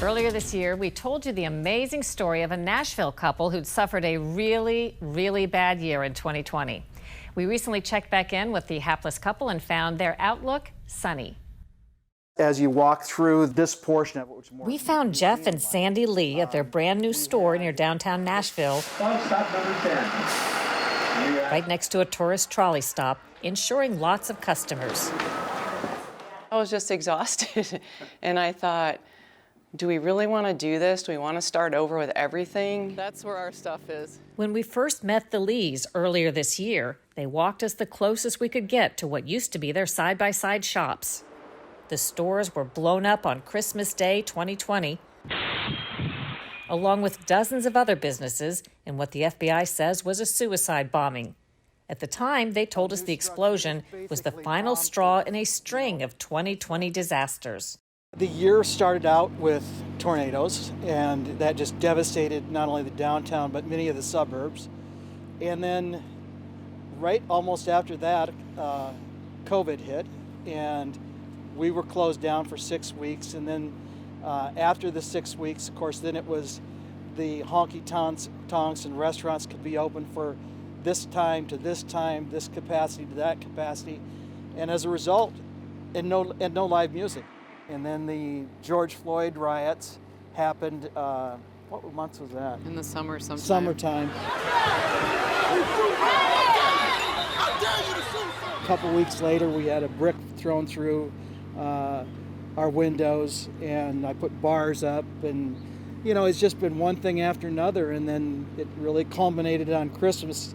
Earlier this year, we told you the amazing story of a Nashville couple who'd suffered a really, really bad year in 2020. We recently checked back in with the hapless couple and found their outlook sunny. As you walk through this portion of it, we found Jeff and Sandy Lee at their brand new store near downtown Nashville, right next to a tourist trolley stop, ensuring lots of customers. I was just exhausted, and I thought, do we really want to do this? Do we want to start over with everything? That's where our stuff is. When we first met the Lees earlier this year, they walked us the closest we could get to what used to be their side-by-side shops. The stores were blown up on Christmas Day 2020, along with dozens of other businesses in what the FBI says was a suicide bombing. At the time, they told us the explosion was the final straw in a string of 2020 disasters. the year started out with tornadoes, and that just devastated not only the downtown but many of the suburbs. And then right almost after that, COVID hit, and we were closed down for 6 weeks. And then after the 6 weeks, of course, then it was the honky-tonks and restaurants could be open for this time to this time, this capacity to that capacity. And as a result, and no live music. And then the George Floyd riots happened, what month was that? In the summer sometime. Summertime. A couple weeks later, we had a brick thrown through our windows, and I put bars up, and you know, it's just been one thing after another. And then it really culminated on Christmas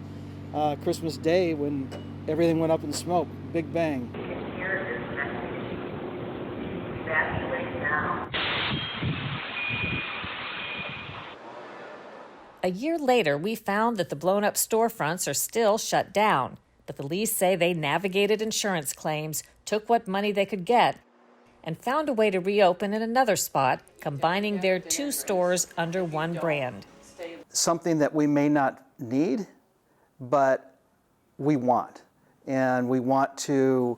Day, when everything went up in smoke. Big bang. A year later, we found that the blown-up storefronts are still shut down, but the Lees say they navigated insurance claims, took what money they could get, and found a way to reopen in another spot, combining their two stores under one brand. Something that we may not need, but we want. And we want to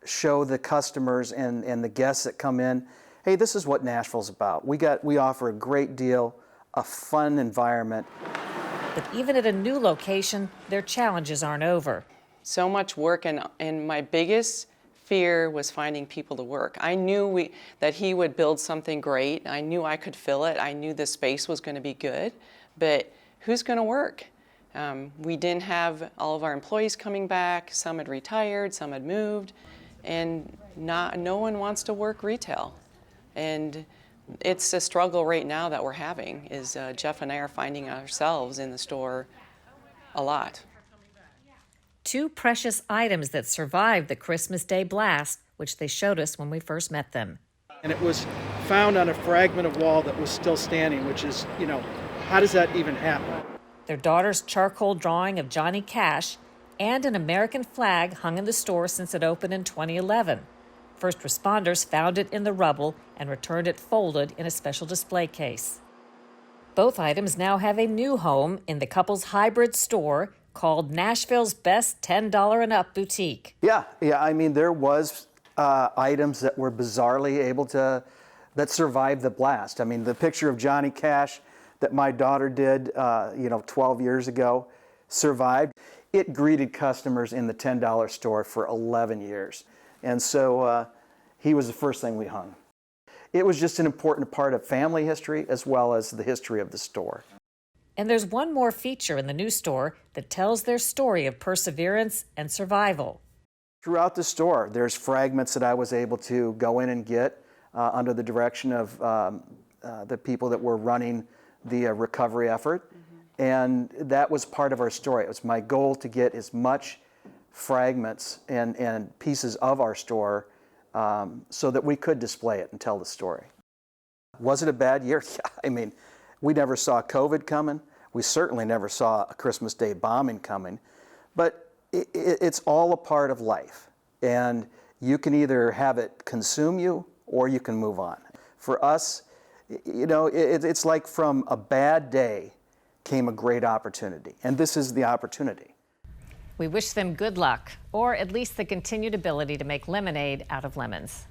show the customers and the guests that come in, hey, this is what Nashville's about. We offer a great deal, a fun environment. But even at a new location, their challenges aren't over. So much work, and my biggest fear was finding people to work. I knew that he would build something great. I knew I could fill it. I knew the space was going to be good, but who's going to work? We didn't have all of our employees coming back. Some had retired, some had moved, and no one wants to work retail. And it's a struggle right now that we're having, is Jeff and I are finding ourselves in the store a lot. Two precious items that survived the Christmas Day blast, which they showed us when we first met them. And it was found on a fragment of wall that was still standing, which is, you know, how does that even happen? Their daughter's charcoal drawing of Johnny Cash and an American flag hung in the store since it opened in 2011. First responders found it in the rubble and returned it folded in a special display case. Both items now have a new home in the couple's hybrid store called Nashville's Best $10 and Up Boutique. Yeah. I mean, there was items that were bizarrely that survived the blast. I mean, the picture of Johnny Cash that my daughter did, 12 years ago, survived. It greeted customers in the $10 store for 11 years. And so he was the first thing we hung. It was just an important part of family history as well as the history of the store. And there's one more feature in the new store that tells their story of perseverance and survival. Throughout the store, there's fragments that I was able to go in and get under the direction of the people that were running the recovery effort. Mm-hmm. And that was part of our story. It was my goal to get as much fragments and pieces of our store so that we could display it and tell the story. Was it a bad year? Yeah, I mean, we never saw COVID coming. We certainly never saw a Christmas Day bombing coming. But it's all a part of life. And you can either have it consume you or you can move on. For us, you know, it's like from a bad day came a great opportunity. And this is the opportunity. We wish them good luck, or at least the continued ability to make lemonade out of lemons.